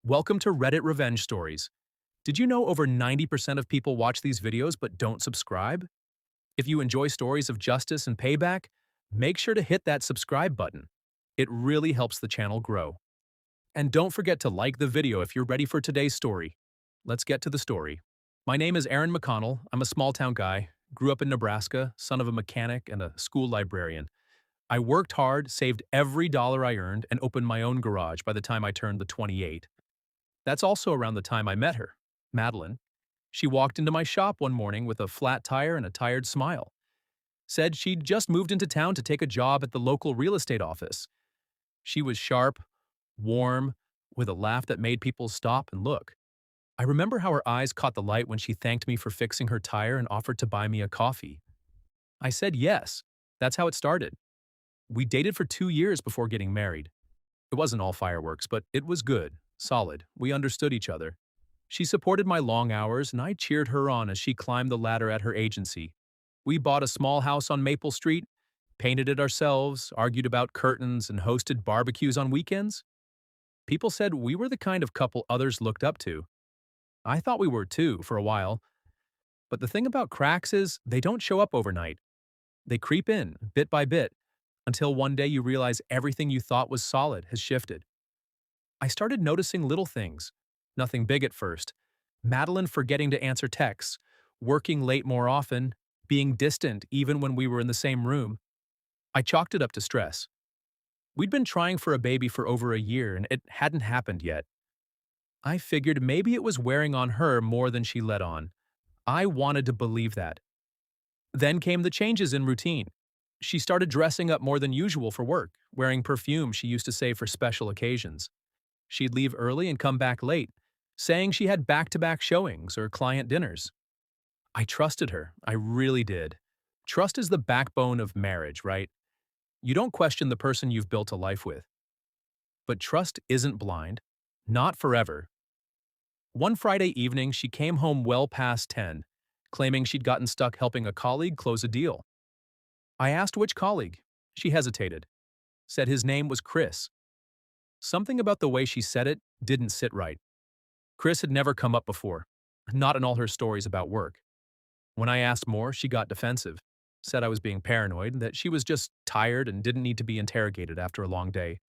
Welcome to Reddit Revenge Stories. Did you know over 90% of people watch these videos but don't subscribe? If you enjoy stories of justice and payback, make sure to hit that subscribe button. It really helps the channel grow. And don't forget to like the video if you're ready for today's story. Let's get to the story. My name is Aaron McConnell. I'm a small-town guy, grew up in Nebraska, son of a mechanic and a school librarian. I worked hard, saved every dollar I earned, and opened my own garage by the time I turned the 28. That's also around the time I met her, Madeline. She walked into my shop one morning with a flat tire and a tired smile. Said she'd just moved into town to take a job at the local real estate office. She was sharp, warm, with a laugh that made people stop and look. I remember how her eyes caught the light when she thanked me for fixing her tire and offered to buy me a coffee. I said yes. That's how it started. We dated for 2 years before getting married. It wasn't all fireworks, but it was good, solid. We understood each other. She supported my long hours, and I cheered her on as she climbed the ladder at her agency. We bought a small house on Maple Street, painted it ourselves, argued about curtains, and hosted barbecues on weekends. People said we were the kind of couple others looked up to. I thought we were too, for a while. But the thing about cracks is they don't show up overnight. They creep in, bit by bit, until one day you realize everything you thought was solid has shifted. I started noticing little things. Nothing big at first. Madeline forgetting to answer texts, working late more often, being distant even when we were in the same room. I chalked it up to stress. We'd been trying for a baby for over a year and it hadn't happened yet. I figured maybe it was wearing on her more than she let on. I wanted to believe that. Then came the changes in routine. She started dressing up more than usual for work, wearing perfume she used to save for special occasions. She'd leave early and come back late, saying she had back-to-back showings or client dinners. I trusted her, I really did. Trust is the backbone of marriage, right? You don't question the person you've built a life with. But trust isn't blind. Not forever. One Friday evening, she came home well past 10, claiming she'd gotten stuck helping a colleague close a deal. I asked which colleague. She hesitated. Said his name was Chris. Something about the way she said it didn't sit right. Chris had never come up before, not in all her stories about work. When I asked more, she got defensive, said I was being paranoid, that she was just tired and didn't need to be interrogated after a long day.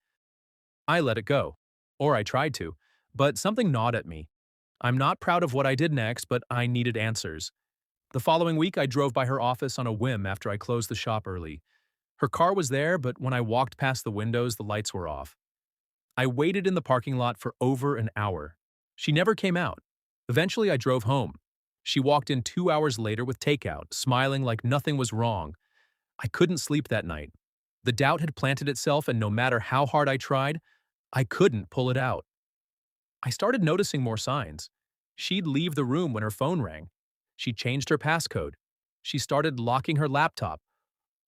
I let it go, or I tried to, but something gnawed at me. I'm not proud of what I did next, but I needed answers. The following week, I drove by her office on a whim after I closed the shop early. Her car was there, but when I walked past the windows, the lights were off. I waited in the parking lot for over an hour. She never came out. Eventually, I drove home. She walked in 2 hours later with takeout, smiling like nothing was wrong. I couldn't sleep that night. The doubt had planted itself, and no matter how hard I tried, I couldn't pull it out. I started noticing more signs. She'd leave the room when her phone rang. She changed her passcode. She started locking her laptop.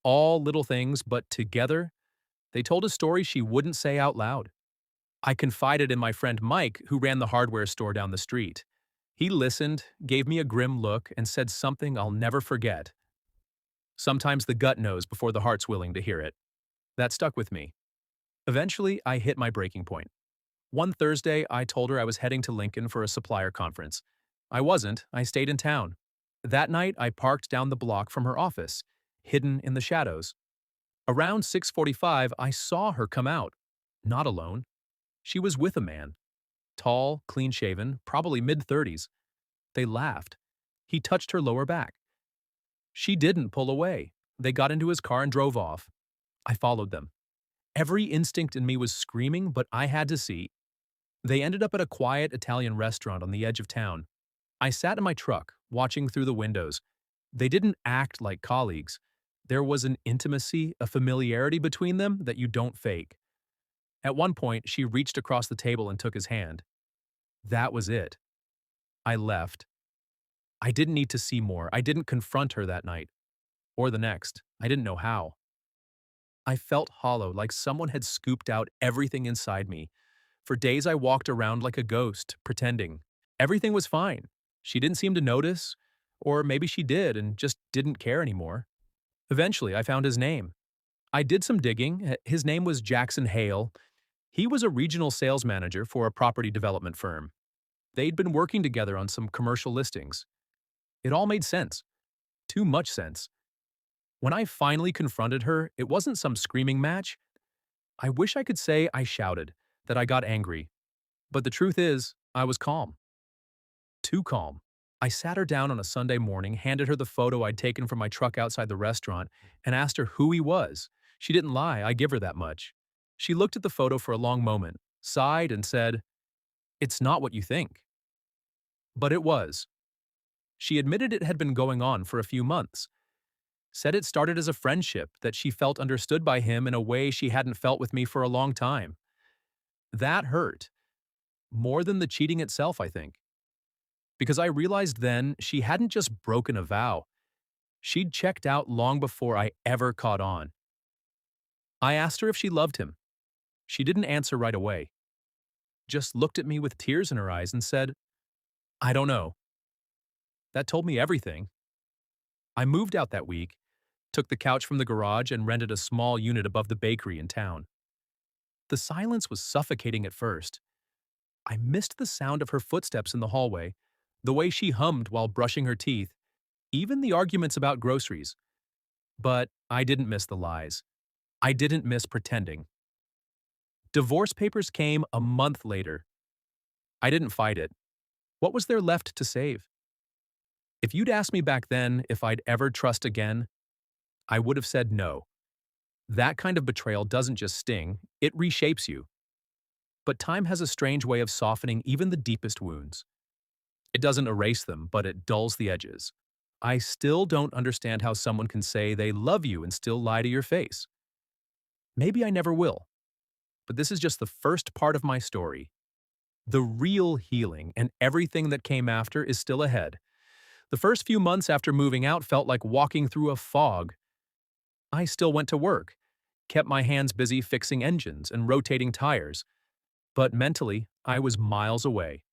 All little things, but together, they told a story she wouldn't say out loud. I confided in my friend Mike, who ran the hardware store down the street. He listened, gave me a grim look, and said something I'll never forget. Sometimes the gut knows before the heart's willing to hear it. That stuck with me. Eventually, I hit my breaking point. One Thursday, I told her I was heading to Lincoln for a supplier conference. I wasn't, I stayed in town. That night, I parked down the block from her office, hidden in the shadows. Around 6:45, I saw her come out. Not alone. She was with a man. Tall, clean-shaven, probably mid-30s. They laughed. He touched her lower back. She didn't pull away. They got into his car and drove off. I followed them. Every instinct in me was screaming, but I had to see. They ended up at a quiet Italian restaurant on the edge of town. I sat in my truck, watching through the windows. They didn't act like colleagues. There was an intimacy, a familiarity between them that you don't fake. At one point, she reached across the table and took his hand. That was it. I left. I didn't need to see more. I didn't confront her that night. Or the next. I didn't know how. I felt hollow, like someone had scooped out everything inside me. For days I walked around like a ghost, pretending. Everything was fine. She didn't seem to notice, or maybe she did and just didn't care anymore. Eventually, I found his name. I did some digging. His name was Jackson Hale. He was a regional sales manager for a property development firm. They'd been working together on some commercial listings. It all made sense. Too much sense. When I finally confronted her, it wasn't some screaming match. I wish I could say I shouted, that I got angry. But the truth is, I was calm. Too calm. I sat her down on a Sunday morning, handed her the photo I'd taken from my truck outside the restaurant, and asked her who he was. She didn't lie, I give her that much. She looked at the photo for a long moment, sighed, and said, "It's not what you think." But it was. She admitted it had been going on for a few months. Said it started as a friendship, that she felt understood by him in a way she hadn't felt with me for a long time. That hurt. More than the cheating itself, I think. Because I realized then she hadn't just broken a vow. She'd checked out long before I ever caught on. I asked her if she loved him. She didn't answer right away. Just looked at me with tears in her eyes and said, "I don't know." That told me everything. I moved out that week, took the couch from the garage and rented a small unit above the bakery in town. The silence was suffocating at first. I missed the sound of her footsteps in the hallway, the way she hummed while brushing her teeth, even the arguments about groceries. But I didn't miss the lies. I didn't miss pretending. Divorce papers came a month later. I didn't fight it. What was there left to save? If you'd asked me back then if I'd ever trust again, I would have said no. That kind of betrayal doesn't just sting, it reshapes you. But time has a strange way of softening even the deepest wounds. It doesn't erase them, but it dulls the edges. I still don't understand how someone can say they love you and still lie to your face. Maybe I never will. But this is just the first part of my story. The real healing and everything that came after is still ahead. The first few months after moving out felt like walking through a fog. I still went to work, kept my hands busy fixing engines and rotating tires. But mentally, I was miles away.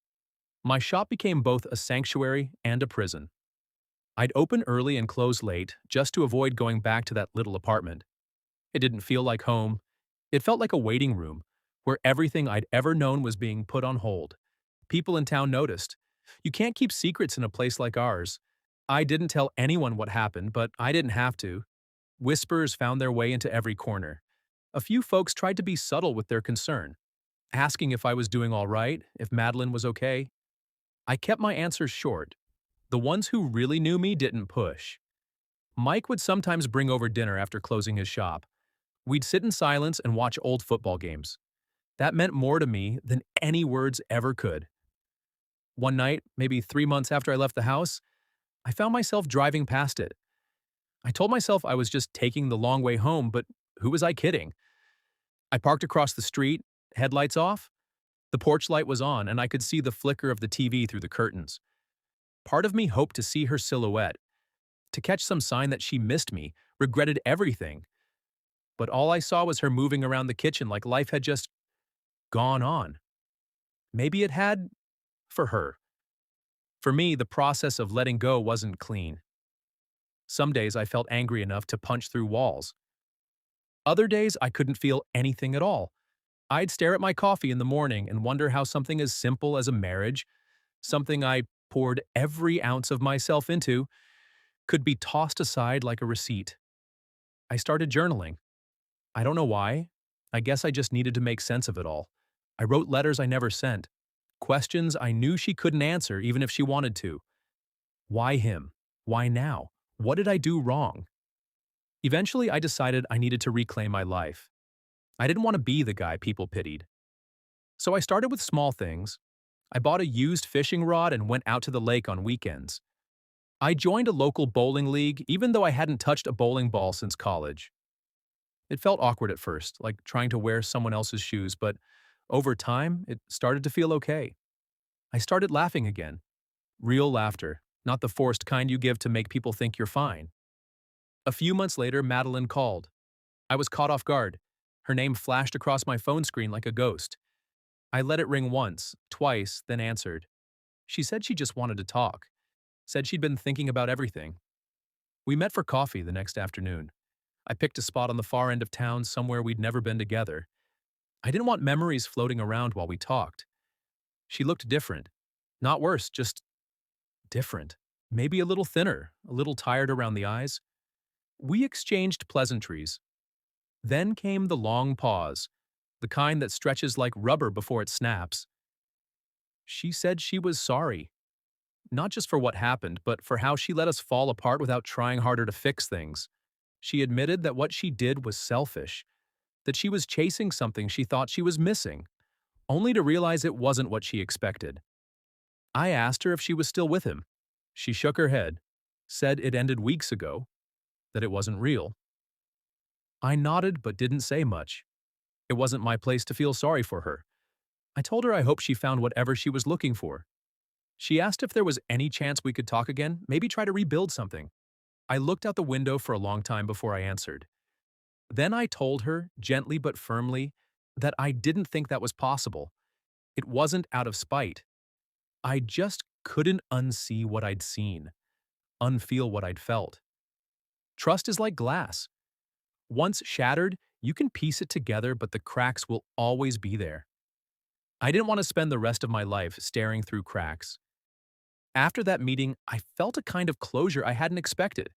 My shop became both a sanctuary and a prison. I'd open early and close late just to avoid going back to that little apartment. It didn't feel like home. It felt like a waiting room, where everything I'd ever known was being put on hold. People in town noticed. You can't keep secrets in a place like ours. I didn't tell anyone what happened, but I didn't have to. Whispers found their way into every corner. A few folks tried to be subtle with their concern, asking if I was doing all right, if Madeline was okay. I kept my answers short. The ones who really knew me didn't push. Mike would sometimes bring over dinner after closing his shop. We'd sit in silence and watch old football games. That meant more to me than any words ever could. One night, maybe 3 months after I left the house, I found myself driving past it. I told myself I was just taking the long way home, but who was I kidding? I parked across the street, headlights off. The porch light was on, and I could see the flicker of the TV through the curtains. Part of me hoped to see her silhouette, to catch some sign that she missed me, regretted everything. But all I saw was her moving around the kitchen like life had just gone on. Maybe it had, for her. For me, the process of letting go wasn't clean. Some days I felt angry enough to punch through walls. Other days I couldn't feel anything at all. I'd stare at my coffee in the morning and wonder how something as simple as a marriage, something I poured every ounce of myself into, could be tossed aside like a receipt. I started journaling. I don't know why. I guess I just needed to make sense of it all. I wrote letters I never sent, questions I knew she couldn't answer even if she wanted to. Why him? Why now? What did I do wrong? Eventually, I decided I needed to reclaim my life. I didn't want to be the guy people pitied. So I started with small things. I bought a used fishing rod and went out to the lake on weekends. I joined a local bowling league even though I hadn't touched a bowling ball since college. It felt awkward at first, like trying to wear someone else's shoes, but over time, it started to feel okay. I started laughing again. Real laughter, not the forced kind you give to make people think you're fine. A few months later, Madeline called. I was caught off guard. Her name flashed across my phone screen like a ghost. I let it ring once, twice, then answered. She said she just wanted to talk. Said she'd been thinking about everything. We met for coffee the next afternoon. I picked a spot on the far end of town somewhere we'd never been together. I didn't want memories floating around while we talked. She looked different. Not worse, just different. Maybe a little thinner, a little tired around the eyes. We exchanged pleasantries. Then came the long pause, the kind that stretches like rubber before it snaps. She said she was sorry, not just for what happened, but for how she let us fall apart without trying harder to fix things. She admitted that what she did was selfish, that she was chasing something she thought she was missing, only to realize it wasn't what she expected. I asked her if she was still with him. She shook her head, said it ended weeks ago, that it wasn't real. I nodded but didn't say much. It wasn't my place to feel sorry for her. I told her I hoped she found whatever she was looking for. She asked if there was any chance we could talk again, maybe try to rebuild something. I looked out the window for a long time before I answered. Then I told her, gently but firmly, that I didn't think that was possible. It wasn't out of spite. I just couldn't unsee what I'd seen, unfeel what I'd felt. Trust is like glass. Once shattered, you can piece it together, but the cracks will always be there. I didn't want to spend the rest of my life staring through cracks. After that meeting, I felt a kind of closure I hadn't expected.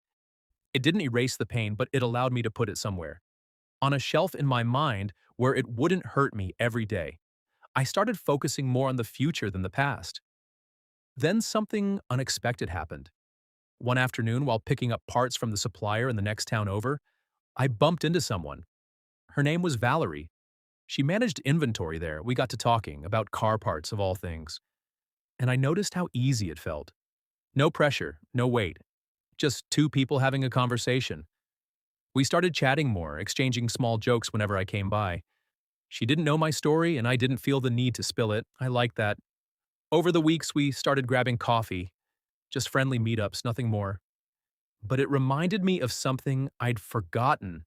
It didn't erase the pain, but it allowed me to put it somewhere, on a shelf in my mind where it wouldn't hurt me every day. I started focusing more on the future than the past. Then something unexpected happened. One afternoon, while picking up parts from the supplier in the next town over, I bumped into someone. Her name was Valerie. She managed inventory there. We got to talking about car parts of all things. And I noticed how easy it felt. No pressure, no weight. Just two people having a conversation. We started chatting more, exchanging small jokes whenever I came by. She didn't know my story, and I didn't feel the need to spill it. I liked that. Over the weeks, we started grabbing coffee. Just friendly meetups, nothing more. But it reminded me of something I'd forgotten.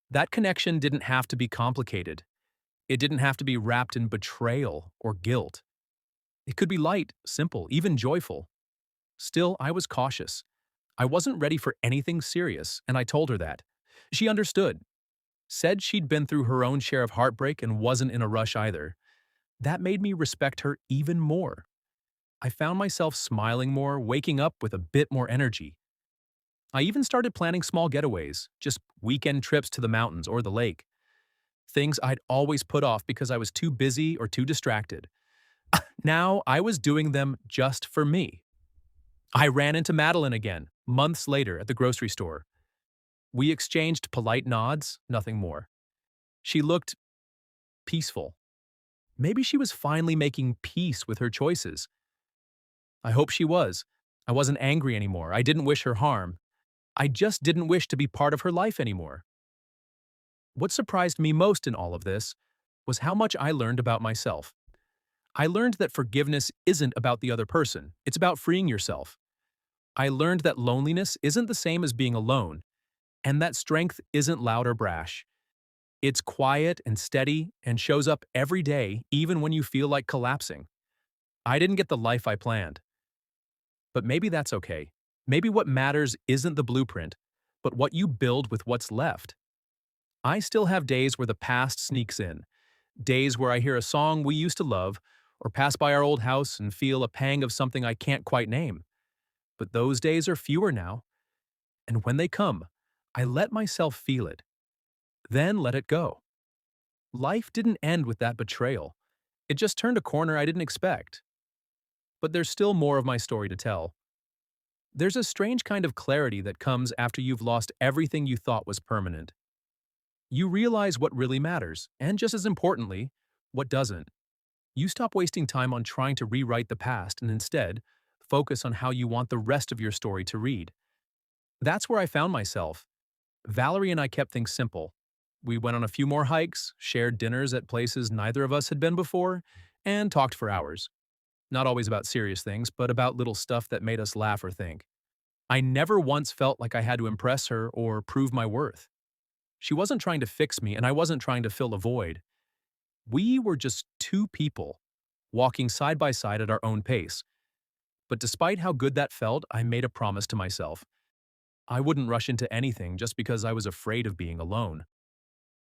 That connection didn't have to be complicated. It didn't have to be wrapped in betrayal or guilt. It could be light, simple, even joyful. Still, I was cautious. I wasn't ready for anything serious, and I told her that. She understood. Said she'd been through her own share of heartbreak and wasn't in a rush either. That made me respect her even more. I found myself smiling more, waking up with a bit more energy. I even started planning small getaways, just weekend trips to the mountains or the lake. Things I'd always put off because I was too busy or too distracted. Now I was doing them just for me. I ran into Madeline again, months later at the grocery store. We exchanged polite nods, nothing more. She looked peaceful. Maybe she was finally making peace with her choices. I hope she was. I wasn't angry anymore. I didn't wish her harm. I just didn't wish to be part of her life anymore. What surprised me most in all of this was how much I learned about myself. I learned that forgiveness isn't about the other person. It's about freeing yourself. I learned that loneliness isn't the same as being alone, and that strength isn't loud or brash. It's quiet and steady and shows up every day, even when you feel like collapsing. I didn't get the life I planned. But maybe that's okay. Maybe what matters isn't the blueprint, but what you build with what's left. I still have days where the past sneaks in, days where I hear a song we used to love, or pass by our old house and feel a pang of something I can't quite name. But those days are fewer now, and when they come, I let myself feel it, then let it go. Life didn't end with that betrayal. It just turned a corner I didn't expect. But there's still more of my story to tell. There's a strange kind of clarity that comes after you've lost everything you thought was permanent. You realize what really matters, and just as importantly, what doesn't. You stop wasting time on trying to rewrite the past and instead focus on how you want the rest of your story to read. That's where I found myself. Valerie and I kept things simple. We went on a few more hikes, shared dinners at places neither of us had been before, and talked for hours. Not always about serious things, but about little stuff that made us laugh or think. I never once felt like I had to impress her or prove my worth. She wasn't trying to fix me, and I wasn't trying to fill a void. We were just two people, walking side by side at our own pace. But despite how good that felt, I made a promise to myself. I wouldn't rush into anything just because I was afraid of being alone.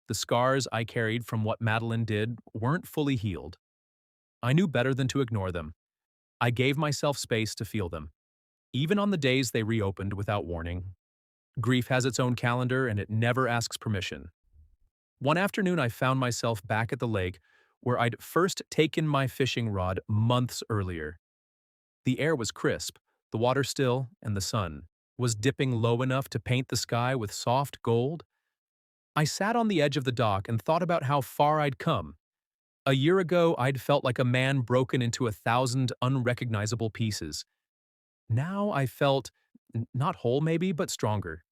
The scars I carried from what Madeline did weren't fully healed. I knew better than to ignore them. I gave myself space to feel them, even on the days they reopened without warning. Grief has its own calendar and it never asks permission. One afternoon, I found myself back at the lake where I'd first taken my fishing rod months earlier. The air was crisp, the water still, and the sun was dipping low enough to paint the sky with soft gold. I sat on the edge of the dock and thought about how far I'd come. A year ago, I'd felt like a man broken into 1,000 unrecognizable pieces. Now I felt, not whole maybe, but stronger.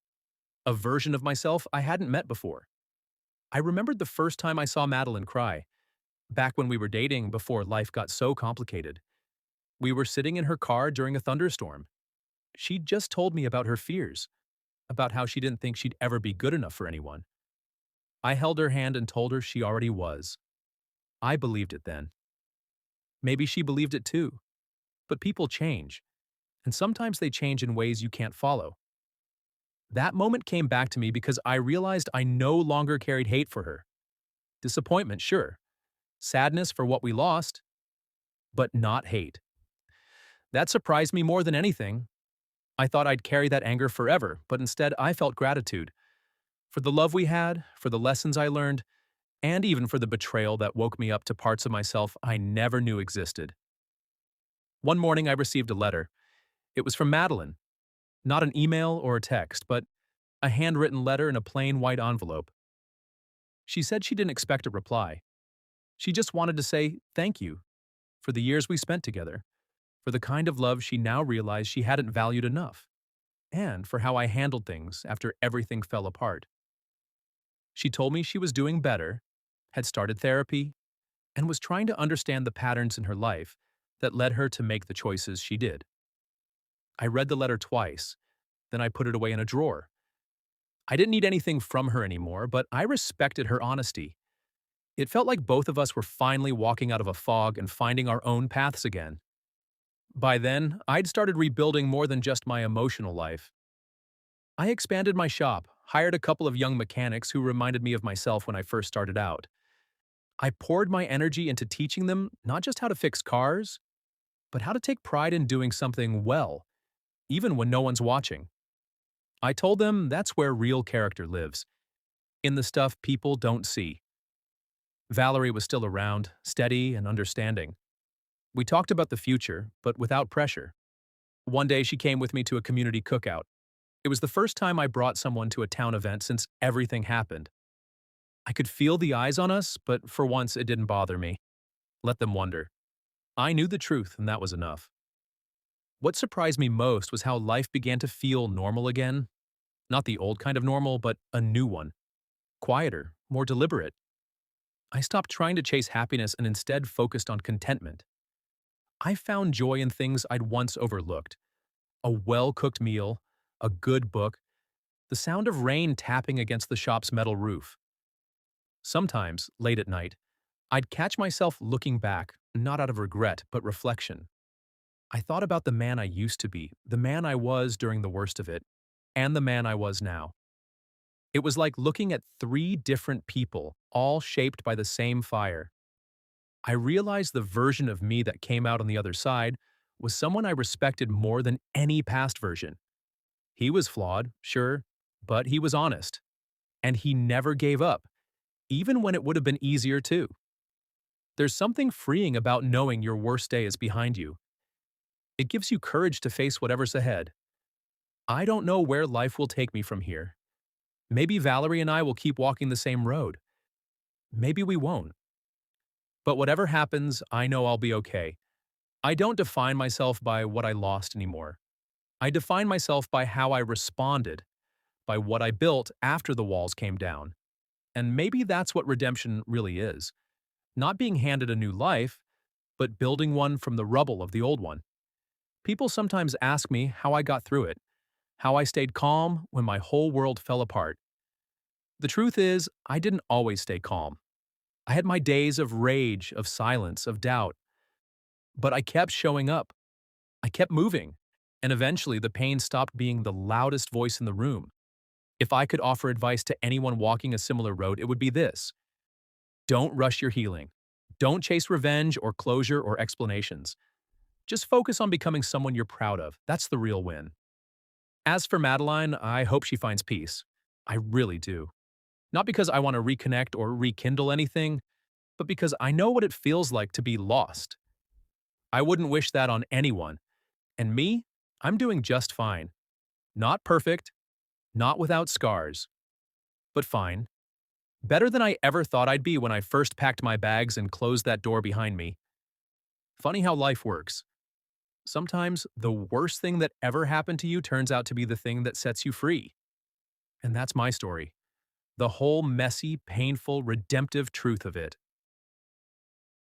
A version of myself I hadn't met before. I remembered the first time I saw Madeline cry, back when we were dating before life got so complicated. We were sitting in her car during a thunderstorm. She'd just told me about her fears, about how she didn't think she'd ever be good enough for anyone. I held her hand and told her she already was. I believed it then. Maybe she believed it too. But people change, and sometimes they change in ways you can't follow. That moment came back to me because I realized I no longer carried hate for her. Disappointment, sure. Sadness for what we lost, but not hate. That surprised me more than anything. I thought I'd carry that anger forever, but instead I felt gratitude. For the love we had, for the lessons I learned, and even for the betrayal that woke me up to parts of myself I never knew existed. One morning I received a letter. It was from Madeline. Not an email or a text, but a handwritten letter in a plain white envelope. She said she didn't expect a reply. She just wanted to say thank you for the years we spent together, for the kind of love she now realized she hadn't valued enough, and for how I handled things after everything fell apart. She told me she was doing better, had started therapy, and was trying to understand the patterns in her life that led her to make the choices she did. I read the letter twice, then I put it away in a drawer. I didn't need anything from her anymore, but I respected her honesty. It felt like both of us were finally walking out of a fog and finding our own paths again. By then, I'd started rebuilding more than just my emotional life. I expanded my shop, hired a couple of young mechanics who reminded me of myself when I first started out. I poured my energy into teaching them not just how to fix cars, but how to take pride in doing something well, even when no one's watching. I told them that's where real character lives, in the stuff people don't see. Valerie was still around, steady and understanding. We talked about the future, but without pressure. One day she came with me to a community cookout. It was the first time I brought someone to a town event since everything happened. I could feel the eyes on us, but for once it didn't bother me. Let them wonder. I knew the truth, and that was enough. What surprised me most was how life began to feel normal again. Not the old kind of normal, but a new one. Quieter, more deliberate. I stopped trying to chase happiness and instead focused on contentment. I found joy in things I'd once overlooked. A well-cooked meal, a good book, the sound of rain tapping against the shop's metal roof. Sometimes, late at night, I'd catch myself looking back, not out of regret, but reflection. I thought about the man I used to be, the man I was during the worst of it, and the man I was now. It was like looking at three different people, all shaped by the same fire. I realized the version of me that came out on the other side was someone I respected more than any past version. He was flawed, sure, but he was honest. And he never gave up, even when it would have been easier to. There's something freeing about knowing your worst day is behind you. It gives you courage to face whatever's ahead. I don't know where life will take me from here. Maybe Valerie and I will keep walking the same road. Maybe we won't. But whatever happens, I know I'll be okay. I don't define myself by what I lost anymore. I define myself by how I responded, by what I built after the walls came down. And maybe that's what redemption really is. Not being handed a new life, but building one from the rubble of the old one. People sometimes ask me how I got through it, how I stayed calm when my whole world fell apart. The truth is, I didn't always stay calm. I had my days of rage, of silence, of doubt. But I kept showing up. I kept moving. And eventually the pain stopped being the loudest voice in the room. If I could offer advice to anyone walking a similar road, it would be this. Don't rush your healing. Don't chase revenge or closure or explanations. Just focus on becoming someone you're proud of. That's the real win. As for Madeline, I hope she finds peace. I really do. Not because I want to reconnect or rekindle anything, but because I know what it feels like to be lost. I wouldn't wish that on anyone. And me, I'm doing just fine. Not perfect, not without scars, but fine. Better than I ever thought I'd be when I first packed my bags and closed that door behind me. Funny how life works. Sometimes the worst thing that ever happened to you turns out to be the thing that sets you free. And that's my story. The whole messy, painful, redemptive truth of it.